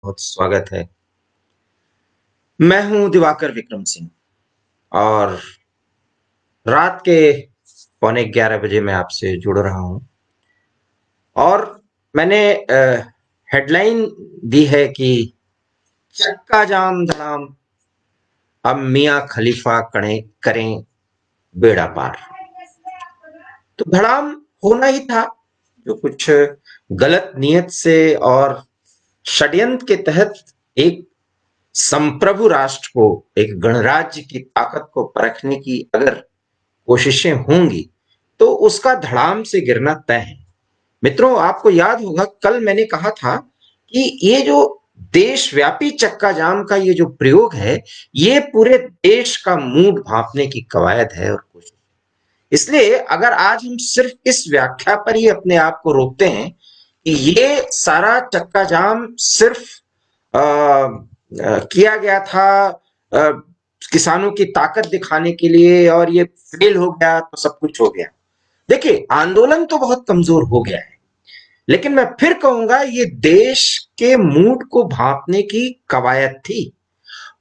बहुत स्वागत है। मैं हूं दिवाकर विक्रम सिंह और रात के पौने 11 बजे मैं आपसे जुड़ रहा हूं और मैंने हेडलाइन दी है कि चक्का जाम धड़ाम, अब मियां खलीफा करें बेड़ा पार। तो धड़ाम होना ही था, जो कुछ गलत नियत से और षड्यंत्र के तहत एक संप्रभु राष्ट्र को, एक गणराज्य की ताकत को परखने की अगर कोशिशें होंगी तो उसका धड़ाम से गिरना तय है। मित्रों, आपको याद होगा कल मैंने कहा था कि ये जो देशव्यापी चक्का जाम का ये जो प्रयोग है, ये पूरे देश का मूड भांपने की कवायद है और कोशिश। इसलिए अगर आज हम सिर्फ इस व्याख्या पर ही अपने आप को रोकते हैं कि ये सारा चक्का जाम सिर्फ किया गया था आ, किसानों की ताकत दिखाने के लिए और ये फेल हो गया तो सब कुछ हो गया। देखिए, आंदोलन तो बहुत कमजोर हो गया है, लेकिन मैं फिर कहूंगा ये देश के मूड को भांपने की कवायद थी।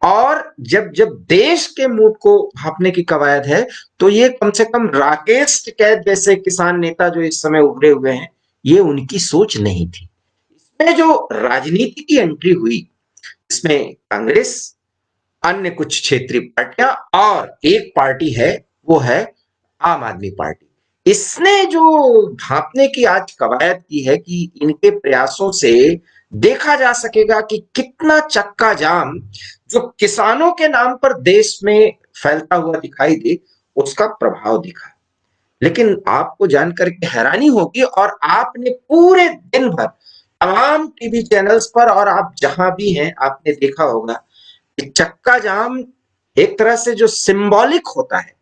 और जब जब देश के मूड को भांपने की कवायद है तो ये कम से कम राकेश टिकैत जैसे किसान नेता जो इस समय उभरे हुए हैं, ये उनकी सोच नहीं थी। इसमें जो राजनीति की एंट्री हुई, इसमें कांग्रेस, अन्य कुछ क्षेत्रीय पार्टियां और एक पार्टी है, वो है आम आदमी पार्टी। इसने जो भांपने की आज कवायद की है कि इनके प्रयासों से देखा जा सकेगा कि कितना चक्का जाम जो किसानों के नाम पर देश में फैलता हुआ दिखाई दे, उसका प्रभाव दिखा। लेकिन आपको जानकर के हैरानी होगी, और आपने पूरे दिन भर तमाम टीवी चैनल्स पर और आप जहां भी हैं आपने देखा होगा कि चक्का जाम एक तरह से जो सिंबॉलिक होता है,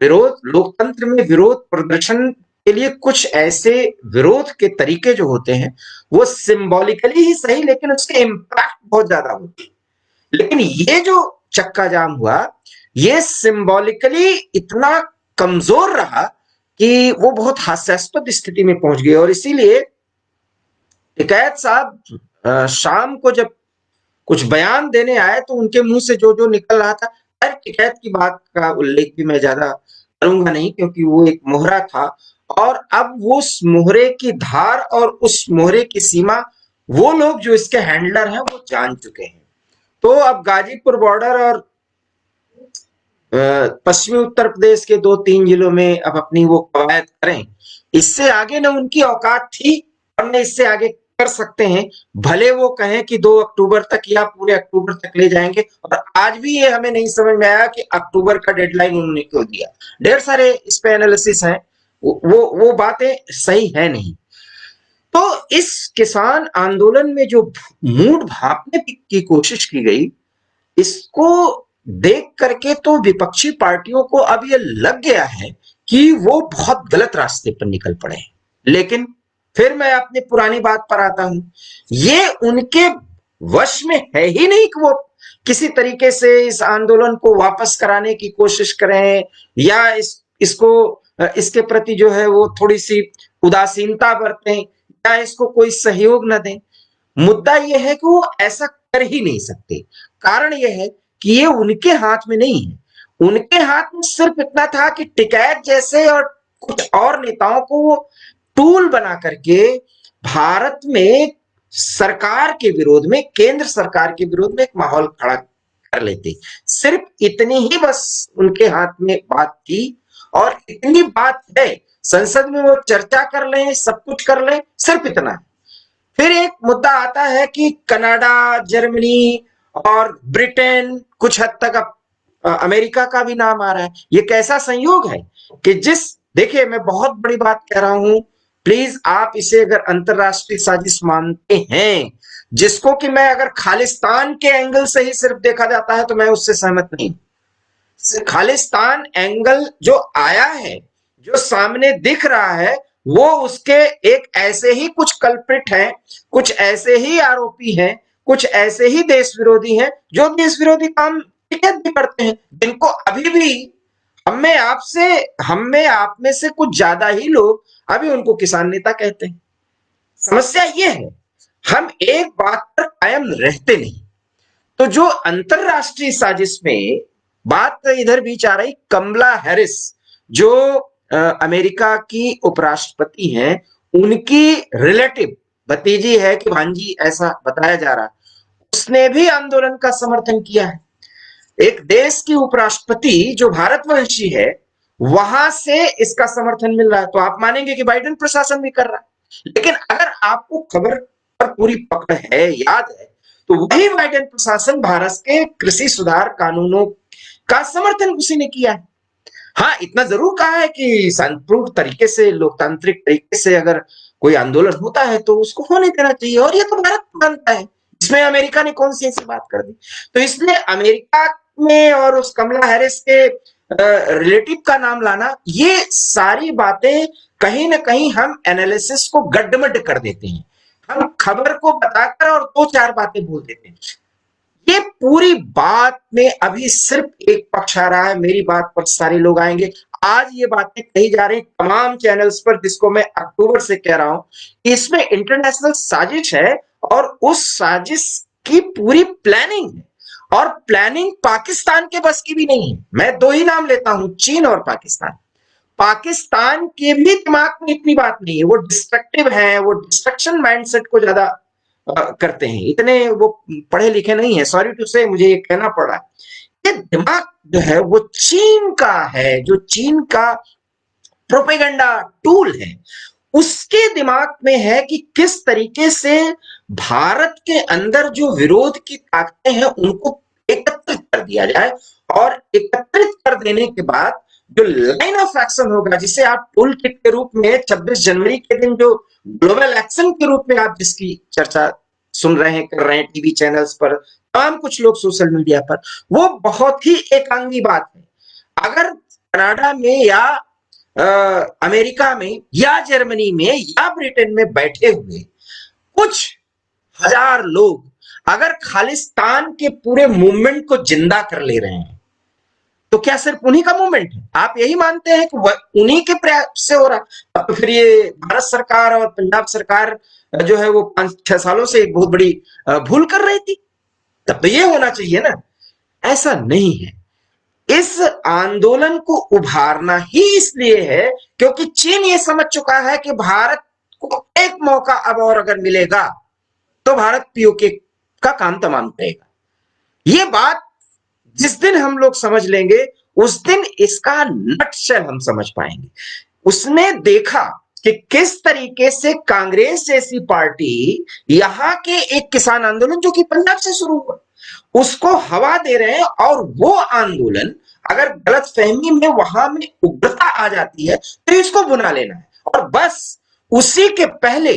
विरोध, लोकतंत्र में विरोध प्रदर्शन के लिए कुछ ऐसे विरोध के तरीके जो होते हैं वो सिंबॉलिकली ही सही, लेकिन उसके इम्पैक्ट बहुत ज्यादा होते हैं। लेकिन ये जो चक्का जाम हुआ, ये सिंबॉलिकली इतना कमजोर रहा कि वो बहुत हास्यास्पद स्थिति में पहुंच गए। और इसीलिए टिकैत साहब शाम को जब कुछ बयान देने आए तो उनके मुंह से जो जो निकल रहा था, टिकैत की बात का उल्लेख भी मैं ज्यादा करूंगा नहीं क्योंकि वो एक मोहरा था, और अब वो उस मोहरे की धार और उस मोहरे की सीमा वो लोग जो इसके हैंडलर हैं वो जान चुके हैं। तो अब गाजीपुर बॉर्डर और पश्चिमी उत्तर प्रदेश के 2-3 जिलों में अब अपनी वो कवायद करें, इससे आगे न उनकी औकात थी और न इससे आगे कर सकते हैं। भले वो कहें कि 2 अक्टूबर तक या पूरे अक्टूबर तक ले जाएंगे, और आज भी ये हमें नहीं समझ में आया कि अक्टूबर का डेडलाइन उन्होंने क्यों दिया। ढेर सारे इस पे एनालिसिस हैं, वो बातें सही है नहीं। तो इस किसान आंदोलन में जो मूड भांपने की कोशिश की गई, इसको देख करके तो विपक्षी पार्टियों को अब ये लग गया है कि वो बहुत गलत रास्ते पर निकल पड़े हैं। लेकिन फिर मैं अपनी पुरानी बात पर आता हूं, ये उनके वश में है ही नहीं कि वो किसी तरीके से इस आंदोलन को वापस कराने की कोशिश करें या इसको इसके प्रति जो है वो थोड़ी सी उदासीनता बरतें या इसको कोई सहयोग न दें। मुद्दा यह है कि वो ऐसा कर ही नहीं सकते। कारण यह है कि ये उनके हाथ में नहीं है। उनके हाथ में सिर्फ इतना था कि टिकैत जैसे और कुछ और नेताओं को वो टूल बना करके भारत में सरकार के विरोध में, केंद्र सरकार के विरोध में एक माहौल खड़ा कर लेते। सिर्फ इतनी ही बस उनके हाथ में बात थी, और इतनी बात है, संसद में वो चर्चा कर लें, सब कुछ कर लें, सिर्फ इतना है। फिर एक मुद्दा आता है कि कनाडा, जर्मनी और ब्रिटेन, कुछ हद तक अब अमेरिका का भी नाम आ रहा है। ये कैसा संयोग है कि देखिए, मैं बहुत बड़ी बात कह रहा हूं, प्लीज आप इसे अगर अंतरराष्ट्रीय साजिश मानते हैं, जिसको कि मैं अगर खालिस्तान के एंगल से ही सिर्फ देखा जाता है तो मैं उससे सहमत नहीं। खालिस्तान एंगल जो आया है, जो सामने दिख रहा है, वो उसके एक ऐसे ही कुछ कल्प्रिट हैं, कुछ ऐसे ही आरोपी हैं, कुछ ऐसे ही देश विरोधी हैं जो देश विरोधी काम भी करते हैं, जिनको अभी भी हम में आप में से कुछ ज्यादा ही लोग अभी उनको किसान नेता कहते हैं। समस्या ये है। हम एक बात पर कायम रहते नहीं। तो जो अंतरराष्ट्रीय साजिश में बात इधर बीच आ रही, कमला हैरिस जो अमेरिका की उपराष्ट्रपति हैं, उनकी रिलेटिव भतीजी है कि भांजी, ऐसा बताया जा रहा, उसने भी आंदोलन का समर्थन किया है। एक देश की उपराष्ट्रपति जो भारतवंशी है, वहां से इसका समर्थन मिल रहा है, तो आप मानेंगे कि बाइडेन प्रशासन भी कर रहा है। लेकिन अगर आपको खबर पर पूरी पकड़ है, याद है, तो वही बाइडेन प्रशासन भारत के कृषि सुधार कानूनों का समर्थन उसी ने किया है। हाँ, इतना जरूर कहा है कि शांतिपूर्ण तरीके से, लोकतांत्रिक तरीके से अगर कोई आंदोलन होता है तो उसको होने देना चाहिए, और ये तो भारत मानता है। इसमें अमेरिका ने कौन सी ऐसी बात कर दी? तो इसलिए अमेरिका में और उस कमला हैरिस के रिलेटिव का नाम लाना, ये सारी बातें कहीं ना कहीं हम एनालिसिस को गड्ढमड कर देते हैं। हम खबर को बताकर और दो चार बातें बोल देते हैं। ये पूरी बात में अभी सिर्फ एक पक्ष आ रहा है, मेरी बात पर सारे लोग आएंगे। आज ये बातें कही जा रही तमाम चैनल्स पर, जिसको मैं अक्टूबर से कह रहा हूं कि इसमें इंटरनेशनल साजिश है, और उस साजिश की पूरी प्लानिंग है, और प्लानिंग पाकिस्तान के बस की भी नहीं है। मैं दो ही नाम लेता हूं, चीन और पाकिस्तान। पाकिस्तान के भी दिमाग में इतनी बात नहीं है, वो डिस्ट्रक्टिव है, वो डिस्ट्रक्शन माइंडसेट को ज्यादा करते हैं, इतने वो पढ़े लिखे नहीं है, सॉरी टू से मुझे ये कहना पड़ा। ये दिमाग जो है वो चीन का है, जो चीन का प्रोपेगेंडा टूल है, उसके दिमाग में है कि किस तरीके से भारत के अंदर जो विरोध की ताकतें हैं उनको एकत्रित कर दिया जाए, और एकत्रित कर देने के बाद जो लाइन ऑफ एक्शन होगा, जिसे आप टूल किट के रूप में 26 जनवरी के दिन जो ग्लोबल एक्शन के रूप में आप जिसकी चर्चा सुन रहे हैं, कर रहे हैं टीवी चैनल्स पर, तमाम कुछ लोग सोशल मीडिया पर, वो बहुत ही एकांगी बात है। अगर कनाडा में या अमेरिका में या जर्मनी में या ब्रिटेन में बैठे हुए कुछ हजार लोग अगर खालिस्तान के पूरे मूवमेंट को जिंदा कर ले रहे हैं, तो क्या सिर्फ उन्हीं का मूवमेंट है? आप यही मानते हैं कि उन्हीं के प्रयास से हो रहा? अब तो फिर ये भारत सरकार और पंजाब सरकार जो है वो 5-6 सालों से एक बहुत बड़ी भूल कर रही थी, तब तो ये होना चाहिए ना। ऐसा नहीं है। इस आंदोलन को उभारना ही इसलिए है क्योंकि चीन ये समझ चुका है कि भारत को एक मौका अब और अगर मिलेगा तो भारत पीओके का काम तमाम करेगा। ये बात जिस दिन हम लोग समझ लेंगे, उस दिन इसका नटशेल हम समझ पाएंगे। उसने देखा कि किस तरीके से कांग्रेस जैसी पार्टी यहां के एक किसान आंदोलन जो कि पंजाब से शुरू हुआ, उसको हवा दे रहे हैं, और वो आंदोलन अगर गलतफहमी में वहां में उग्रता आ जाती है तो इसको बुना लेना है। और बस उसी के पहले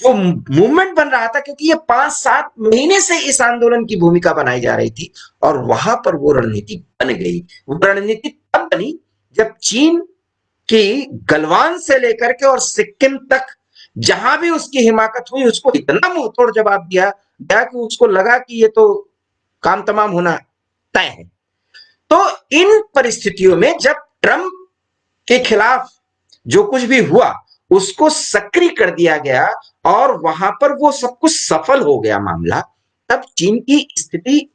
जो मूवमेंट बन रहा था, क्योंकि ये 5-7 महीने से इस आंदोलन की भूमिका बनाई जा रही थी, और वहां पर वो रणनीति बन गई। वो रणनीति तब बनी जब चीन की गलवान से लेकर के और सिक्किम तक जहां भी उसकी हिमाकत हुई, उसको इतना मुंहतोड़ जवाब दिया गया कि उसको लगा कि ये तो काम तमाम होना तय है। तो इन परिस्थितियों में जब ट्रंप के खिलाफ जो कुछ भी हुआ उसको सक्रिय कर दिया गया, और वहां पर वो सब कुछ सफल हो गया मामला, तब चीन की स्थिति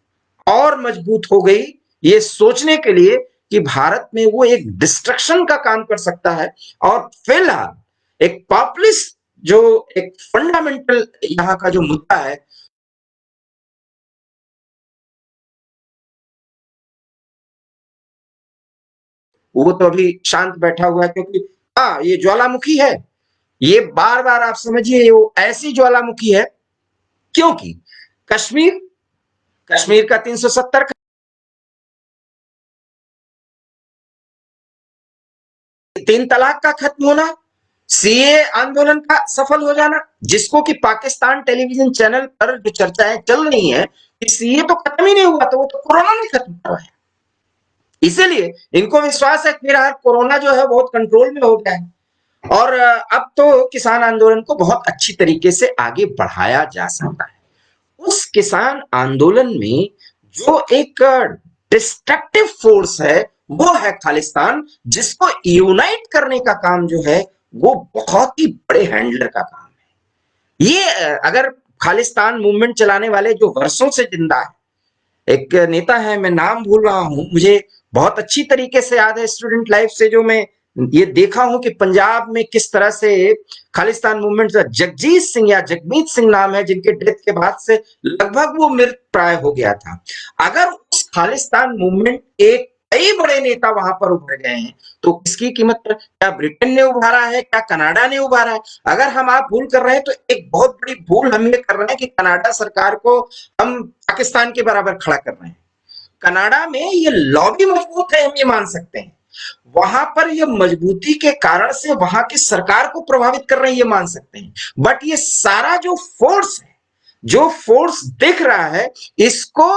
और मजबूत हो गई ये सोचने के लिए कि भारत में वो एक डिस्ट्रक्शन का काम कर सकता है। और फिलहाल एक पॉपुलिस्ट जो एक फंडामेंटल यहां का जो मुद्दा है, वो तो अभी शांत बैठा हुआ है, क्योंकि हाँ, ये ज्वालामुखी है। ये बार बार आप समझिए वो ऐसी ज्वालामुखी है क्योंकि कश्मीर कश्मीर का 370 तीन तलाक का खत्म होना, सीए आंदोलन का सफल हो जाना, जिसको कि पाकिस्तान टेलीविजन चैनल पर जो चर्चाएं चल रही हैं कि सीए तो खत्म ही नहीं हुआ, तो वो तो कोरोना में खत्म हुआ है। इसीलिए इनको विश्वास है कि फिलहाल कोरोना जो है बहुत कंट्रोल में हो गया है, और अब तो किसान आंदोलन को बहुत अच्छी तरीके से आगे बढ़ाया जा सकता है। उस किसान आंदोलन में जो एक डिस्ट्रक्टिव फोर्स है वो है खालिस्तान, जिसको यूनाइट करने का काम जो है वो बहुत ही बड़े हैंडलर का काम है। ये अगर खालिस्तान मूवमेंट चलाने वाले जो वर्षों से जिंदा है, एक नेता है, मैं नाम भूल रहा हूं, मुझे बहुत अच्छी तरीके से याद है स्टूडेंट लाइफ से, जो मैं ये देखा हूं कि पंजाब में किस तरह से खालिस्तान मूवमेंट, जगजीत सिंह या जगमीत सिंह नाम है, जिनके डेथ के बाद से लगभग वो मृत प्राय हो गया था। अगर उस खालिस्तान मूवमेंट के कई बड़े नेता वहां पर उभर गए हैं, तो किसकी कीमत पर? क्या ब्रिटेन ने उभारा है? क्या कनाडा ने उभारा है? अगर हम आप भूल कर रहे हैं, तो एक बहुत बड़ी भूल हम ये कर रहे हैं कि कनाडा सरकार को हम पाकिस्तान के बराबर खड़ा कर रहे हैं। कनाडा में ये लॉबी मजबूत है, हम ये मान सकते हैं। वहां पर ये मजबूती के कारण से वहां की सरकार को प्रभावित कर रहे हैं, ये मान सकते हैं। बट ये सारा जो फोर्स है, जो फोर्स दिख रहा है, इसको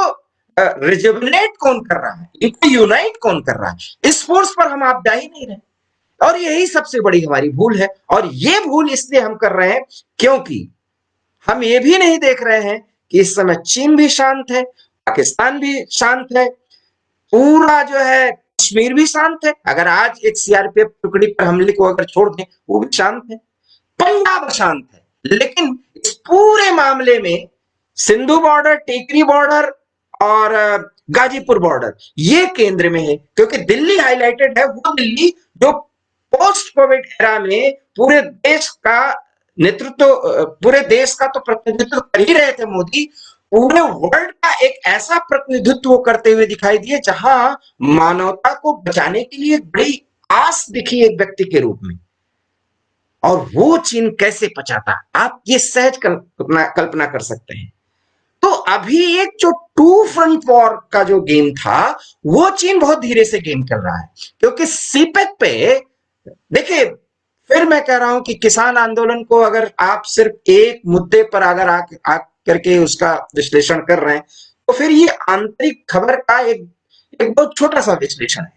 रिजुविनेट कौन कर रहा है, इनको यूनाइट कौन कर रहा है, इस फोर्स पर हम आप जा ही नहीं रहे। और यही सबसे बड़ी हमारी भूल है। और ये भूल इसलिए हम कर रहे हैं क्योंकि हम ये भी नहीं देख रहे हैं कि इस समय चीन भी शांत है, पाकिस्तान भी शांत है, पूरा जो है कश्मीर भी शांत है। अगर आज एक सीआरपीएफ टुकड़ी पर हमले को अगर छोड़ दें, वो भी शांत है। पंजाब शांत है, लेकिन इस पूरे मामले में सिंधु बॉर्डर, टेकरी बॉर्डर और गाजीपुर बॉर्डर ये केंद्र में है, क्योंकि दिल्ली हाईलाइटेड है, वो दिल्ली जो पोस्ट कोविड एरा में पूरे देश का नेतृत्व, पूरे देश का तो प्रतिनिधित्व कर ही रहे थे मोदी, पूरे वर्ल्ड का एक ऐसा प्रतिनिधित्व करते हुए दिखाई दिए जहां मानवता को बचाने के लिए बड़ी आस दिखी एक व्यक्ति के रूप में। और वो चीन कैसे पचाता, आप ये सहज कल्पना कर सकते हैं। तो अभी एक जो टू फ्रंट वॉर का जो गेम था, वो चीन बहुत धीरे से गेम कर रहा है, क्योंकि सीपेक पे देखिए, फिर मैं कह रहा हूं कि किसान आंदोलन को अगर आप सिर्फ एक मुद्दे पर अगर आ करके उसका विश्लेषण कर रहे हैं, तो फिर ये आंतरिक खबर का एक बहुत छोटा सा विश्लेषण है।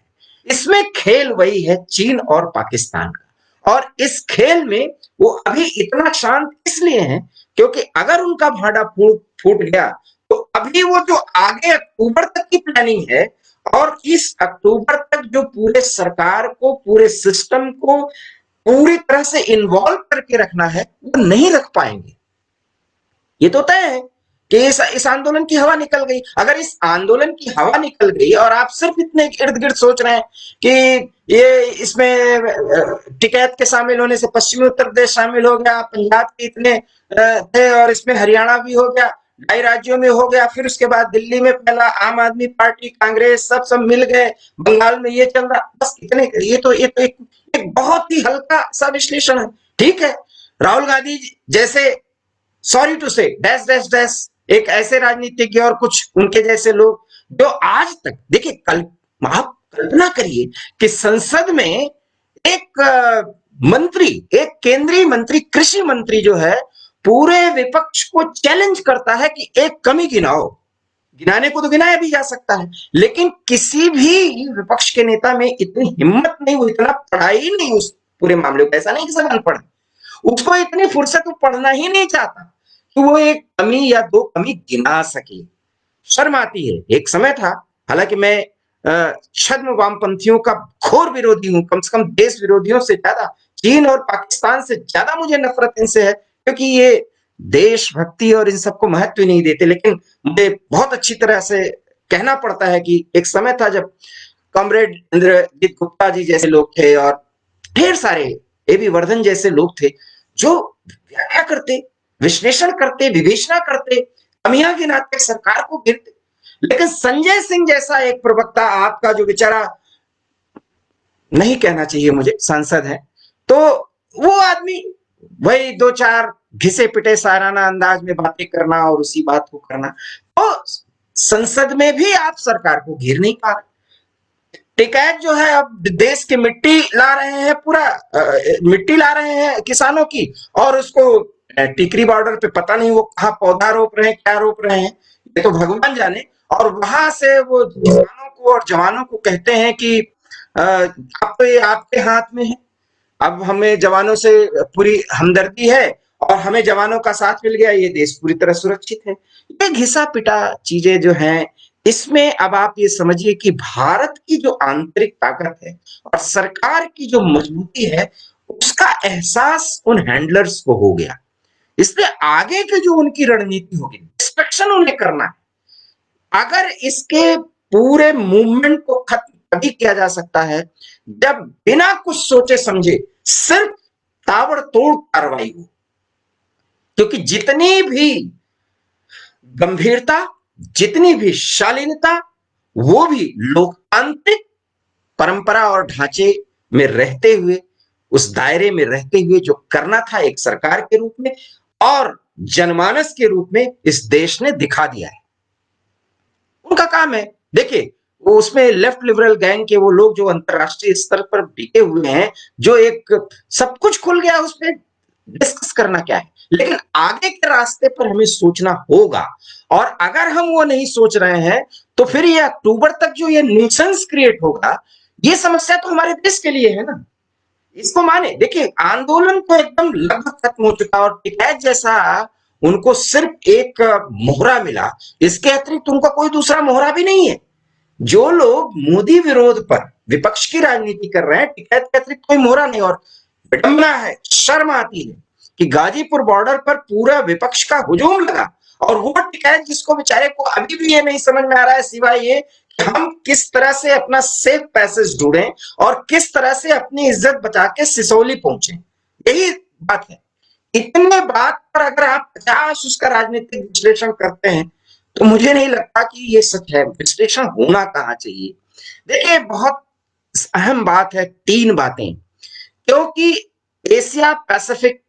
इसमें खेल वही है चीन और पाकिस्तान का, और इस खेल में वो अभी इतना शांत इसलिए है क्योंकि अगर उनका भाड़ा फूट गया, तो अभी वो जो आगे अक्टूबर तक की प्लानिंग है, और इस अक्टूबर तक जो पूरे सरकार को, पूरे सिस्टम को पूरी तरह से इन्वॉल्व करके रखना है, वो नहीं रख पाएंगे। ये तो तय है कि इस आंदोलन की हवा निकल गई। अगर इस आंदोलन की हवा निकल गई और आप सिर्फ इतने इर्द गिर्द सोच रहे हैं कि ये इसमें टिकैत के शामिल होने से पश्चिमी उत्तर प्रदेश शामिल हो गया, पंजाब के इतने थे, और इसमें हरियाणा भी हो गया, 2.5 राज्यों में हो गया, फिर उसके बाद दिल्ली में पहला आम आदमी पार्टी, कांग्रेस, सब मिल गए, बंगाल में ये चल रहा, बस इतने, ये तो एक बहुत ही हल्का सा विश्लेषण है। ठीक है, राहुल गांधी जैसे, सॉरी टू से, डैश डैश डैश, एक ऐसे राजनीतिज्ञ और कुछ उनके जैसे लोग जो आज तक, देखिए आप कल्पना करिए कि संसद में एक मंत्री, एक केंद्रीय मंत्री, कृषि मंत्री जो है, पूरे विपक्ष को चैलेंज करता है कि एक कमी गिनाओ। गिनाने को तो गिनाया भी जा सकता है, लेकिन किसी भी विपक्ष के नेता में इतनी हिम्मत नहीं, वो इतना पढ़ा ही नहीं उस पूरे मामले को। ऐसा नहीं कि सब अनपढ़, उसको इतनी फुर्सत, वो पढ़ना ही नहीं चाहता कि वो एक कमी या दो कमी गिना सके। शर्म आती है। एक समय था, हालांकि मैं छद्म वामपंथियों का घोर विरोधी हूं, कम से कम देश विरोधियों से ज्यादा, चीन और पाकिस्तान से ज्यादा मुझे नफरत इनसे है, क्योंकि ये देशभक्ति और इन सबको महत्व नहीं देते। लेकिन मुझे बहुत अच्छी तरह से कहना पड़ता है कि एक समय था जब कॉमरेड इंद्रजीत गुप्ता जी जैसे लोग थे, और ढेर सारे एबी वर्धन जैसे लोग थे, जो व्याख्या करते, विश्लेषण करते, विवेचना करते, कमियां गिनाते, सरकार को गिरते। लेकिन संजय सिंह जैसा एक प्रवक्ता, आपका जो बेचारा, नहीं कहना चाहिए मुझे, सांसद है, तो वो आदमी वही 2-4 घिसे पिटे साराना अंदाज में बातें करना और उसी बात को करना, तो संसद में भी आप सरकार को घेर नहीं पा रहे। टिकैत जो है, अब देश की मिट्टी ला रहे हैं, पूरा मिट्टी ला रहे हैं किसानों की, और उसको टिकरी बॉर्डर पे पता नहीं वो कहाँ पौधा रोप रहे हैं, क्या रोप रहे हैं, ये तो भगवान जाने। और वहां से वो किसानों को और जवानों को कहते हैं कि अब तो ये आपके हाथ में है, अब हमें जवानों से पूरी हमदर्दी है, और हमें जवानों का साथ मिल गया, ये देश पूरी तरह सुरक्षित है। ये घिसा पिटा चीजें जो हैं, इसमें अब आप ये समझिए कि भारत की जो आंतरिक ताकत है और सरकार की जो मजबूती है, उसका एहसास उन हैंडलर्स को हो गया। इसलिए आगे की जो उनकी रणनीति होगी, डिस्ट्रक्शन उन्हें करना है। अगर इसके पूरे मूवमेंट को खत्म तभी किया जा सकता है जब बिना कुछ सोचे समझे सिर्फ ताबड़तोड़ कार्रवाई हो, क्योंकि जितनी भी गंभीरता, जितनी भी शालीनता, वो भी लोकतांत्रिक परंपरा और ढांचे में रहते हुए, उस दायरे में रहते हुए जो करना था एक सरकार के रूप में और जनमानस के रूप में इस देश ने दिखा दिया है। उनका काम है। देखिए, वो उसमें लेफ्ट लिबरल गैंग के वो लोग जो अंतरराष्ट्रीय स्तर पर बिके हुए हैं, जो एक सब कुछ खुल गया, उस पर डिस्कस करना क्या है, लेकिन आगे के रास्ते पर हमें सोचना होगा। और अगर हम वो नहीं सोच रहे हैं तो फिर ये अक्टूबर तक जो ये न्यूसेंस क्रिएट होगा, ये समस्या तो हमारे देश के लिए है ना, इसको माने। देखिए, आंदोलन तो एकदम लगभग खत्म हो चुका और टिकैत जैसा उनको सिर्फ एक मोहरा मिला, इसके अतिरिक्त उनका कोई दूसरा मोहरा भी नहीं है। जो लोग मोदी विरोध पर विपक्ष की राजनीति कर रहे हैं, टिकैत के अतिरिक्त कोई मोहरा नहीं। और विडंबना है, शर्म आती है कि गाजीपुर बॉर्डर पर पूरा विपक्ष का हुजूम लगा और वो टिकैत जिसको बेचारे को अभी भी ये नहीं समझ में आ रहा है सिवाय ये कि हम किस तरह से अपना सेफ पैसेज ढूंढें और किस तरह से अपनी इज्जत बचा के सिसोली पहुंचे, यही बात है। इतने बात पर अगर आप 50 उसका राजनीतिक विश्लेषण करते हैं तो मुझे नहीं लगता कि ये सच है। विश्लेषण होना कहाँ चाहिए। देखिए, बहुत अहम बात है, 3 बातें, क्योंकि एशिया पैसिफिक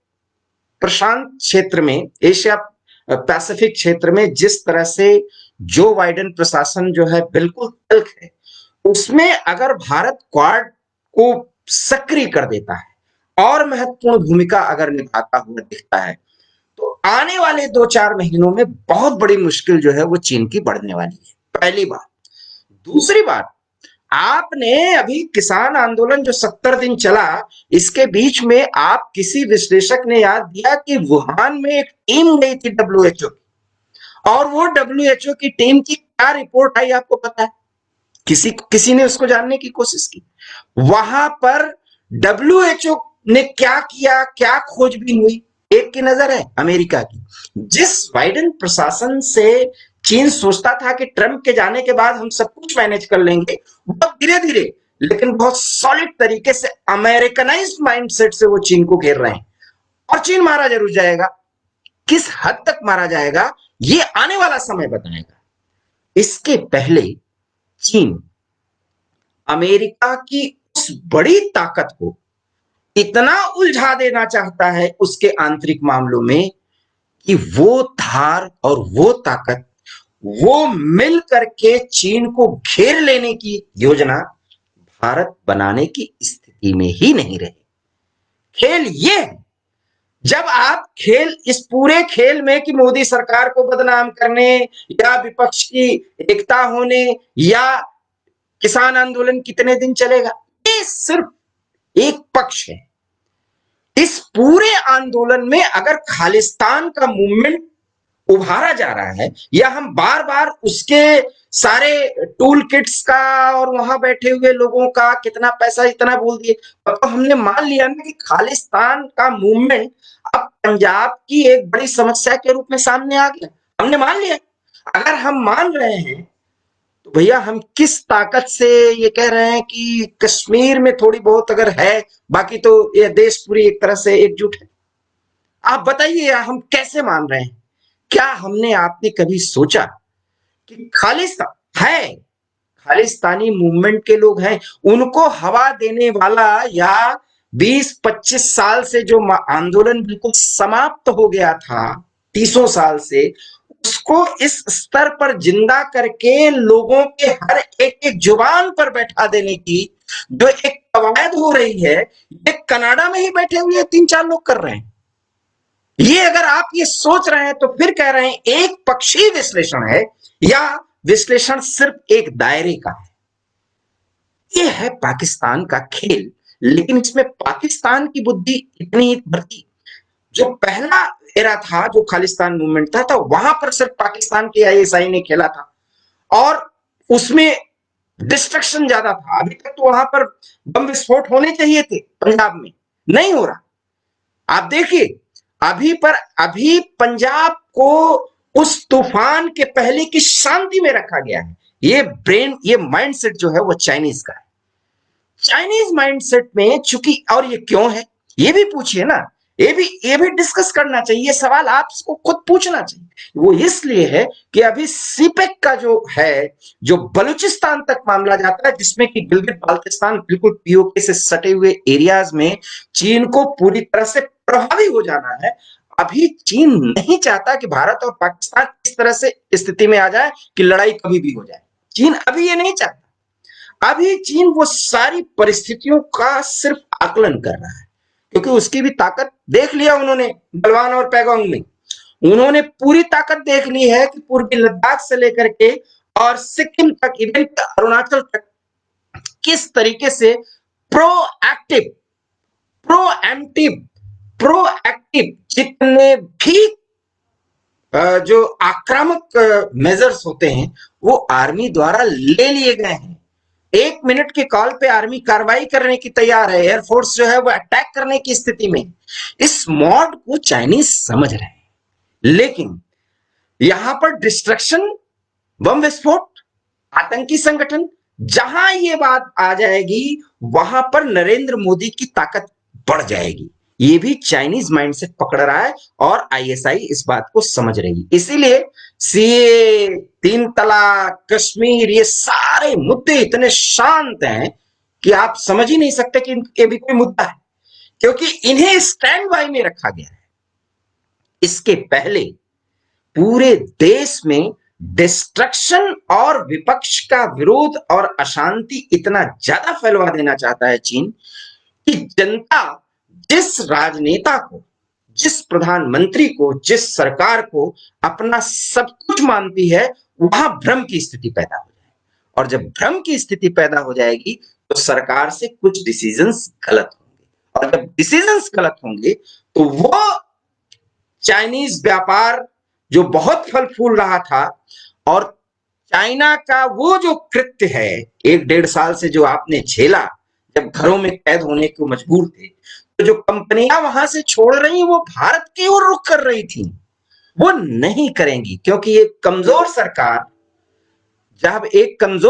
प्रशांत क्षेत्र में, एशिया पैसिफिक क्षेत्र में जिस तरह से जो बाइडेन प्रशासन जो है बिल्कुल तल्ख है, उसमें अगर भारत क्वाड को सक्रिय कर देता है और महत्वपूर्ण भूमिका अगर निभाता हुआ दिखता है तो आने वाले 2-4 महीनों में बहुत बड़ी मुश्किल जो है वो चीन की बढ़ने वाली है, पहली बात। दूसरी बात, आपने अभी किसान आंदोलन जो 70 दिन चला, इसके बीच में आप किसी विश्लेषक ने याद दिया कि वुहान में एक टीम गई थी डब्ल्यूएचओ की, और वो डब्ल्यूएचओ की टीम की क्या रिपोर्ट आई आपको पता है? किसी ने उसको जानने की कोशिश की? वहां पर डब्ल्यूएचओ ने क्या किया, क्या खोजबीन हुई? एक की नजर है अमेरिका की। जिस बाइडेन प्रशासन से चीन सोचता था कि ट्रंप के जाने के बाद हम सब कुछ मैनेज कर लेंगे, बहुत धीरे धीरे लेकिन बहुत सॉलिड तरीके से अमेरिकनाइज्ड माइंडसेट से वो चीन को घेर रहे हैं। और चीन मारा जरूर जाएगा। किस हद तक मारा जाएगा ये आने वाला समय बताएगा। इसके पहले चीन अमेरिका की उस बड़ी ताकत को इतना उलझा देना चाहता है उसके आंतरिक मामलों में कि वो धार और वो ताकत वो मिल करके चीन को घेर लेने की योजना भारत बनाने की स्थिति में ही नहीं रहे। खेल ये है, जब आप खेल इस पूरे खेल में कि मोदी सरकार को बदनाम करने या विपक्ष की एकता होने या किसान आंदोलन कितने दिन चलेगा, ये सिर्फ एक पक्ष है। इस पूरे आंदोलन में अगर खालिस्तान का मूवमेंट उभारा जा रहा है या हम बार बार उसके सारे टूल किट्स का और वहां बैठे हुए लोगों का कितना पैसा इतना बोल दिए, तो हमने मान लिया ना कि खालिस्तान का मूवमेंट अब पंजाब की एक बड़ी समस्या के रूप में सामने आ गया। हमने मान लिया। अगर हम मान रहे हैं तो भैया हम किस ताकत से ये कह रहे हैं कि कश्मीर में थोड़ी बहुत अगर है, बाकी तो ये देश पूरी एक तरह से एकजुट है? आप बताइए हम कैसे मान रहे हैं? क्या हमने आपने कभी सोचा कि खालिस्तान है, खालिस्तानी मूवमेंट के लोग हैं, उनको हवा देने वाला या 20-25 साल से जो आंदोलन बिल्कुल समाप्त हो गया था 30 साल से, उसको इस स्तर पर जिंदा करके लोगों के हर एक एक जुबान पर बैठा देने की जो एक कवायद हो रही है, ये कनाडा में ही बैठे हुए 3-4 लोग कर रहे हैं। ये अगर आप ये सोच रहे हैं तो फिर कह रहे हैं एक पक्षी विश्लेषण है या विश्लेषण सिर्फ एक दायरे का है। ये है पाकिस्तान का खेल, लेकिन इसमें पाकिस्तान की बुद्धि इतनी बढ़ती। जो पहला एरा था जो खालिस्तान मूवमेंट था, तो वहां पर सिर्फ पाकिस्तान के आईएसआई ने खेला था और उसमें डिस्ट्रक्शन ज्यादा था। अभी तक तो वहां पर बम विस्फोट होने चाहिए थे पंजाब में, नहीं हो रहा। आप देखिए अभी पंजाब को उस तूफान के पहले की शांति में रखा गया है। ये माइंडसेट जो है वो चाइनीज का है। चाइनीज माइंडसेट में चूंकि, और ये क्यों है ये भी पूछिए ना, ये भी डिस्कस करना चाहिए, ये सवाल आपको खुद पूछना चाहिए। वो इसलिए है कि अभी सीपेक का जो है, जो बलूचिस्तान तक मामला जाता है, जिसमें कि गिलगित बाल्टिस्तान बिल्कुल पीओके से सटे हुए एरियाज में चीन को पूरी तरह से प्रभावी हो जाना है। अभी चीन नहीं चाहता कि भारत और पाकिस्तान इस तरह से स्थिति में आ जाए कि लड़ाई कभी भी हो जाए। चीन अभी ये नहीं चाहता। अभी चीन वो सारी परिस्थितियों का सिर्फ आकलन कर रहा है, क्योंकि उसकी भी ताकत देख लिया उन्होंने गलवान और पैगोंग में। उन्होंने पूरी ताकत देख ली है कि पूर्वी लद्दाख से लेकर के और सिक्किम तक, इवन अरुणाचल तक किस तरीके से प्रोएक्टिव जितने भी जो आक्रामक मेजर्स होते हैं वो आर्मी द्वारा ले लिए गए हैं। 1 मिनट के कॉल पे आर्मी कार्रवाई करने की तैयार है, एयरफोर्स जो है वो अटैक करने की स्थिति में। इस मॉड को चाइनीज समझ रहे हैं, लेकिन यहां पर डिस्ट्रक्शन, बम विस्फोट, आतंकी संगठन, जहां ये बात आ जाएगी वहां पर नरेंद्र मोदी की ताकत बढ़ जाएगी। ये भी चाइनीज माइंड से पकड़ रहा है और आईएसआई इस बात को समझ रही। इसीलिए सीए, 3 तलाक, कश्मीर, ये सारे मुद्दे इतने शांत हैं कि आप समझ ही नहीं सकते कि ये भी कोई मुद्दा है, क्योंकि इन्हें स्टैंड बाय में रखा गया है। इसके पहले पूरे देश में डिस्ट्रक्शन और विपक्ष का विरोध और अशांति इतना ज्यादा फैलवा देना चाहता है चीन कि जनता जिस राजनेता को, जिस प्रधानमंत्री को, जिस सरकार को अपना सब कुछ मानती है, वहां भ्रम की स्थिति पैदा हो जाए। और जब भ्रम की स्थिति पैदा हो जाएगी तो सरकार से कुछ डिसीजंस गलत होंगे, और जब डिसीजंस गलत होंगे तो वो चाइनीज व्यापार जो बहुत फल फूल रहा था, और चाइना का वो जो कृत्य है 1-1.5 साल से जो आपने झेला, जब घरों में कैद होने को मजबूर थे, तो जो कंपनियां वहां से छोड़ रही वो भारत की ओर रुख कर रही थी, वो नहीं करेंगी, क्योंकि एक कमजोर सरकार, जब एक कमजोर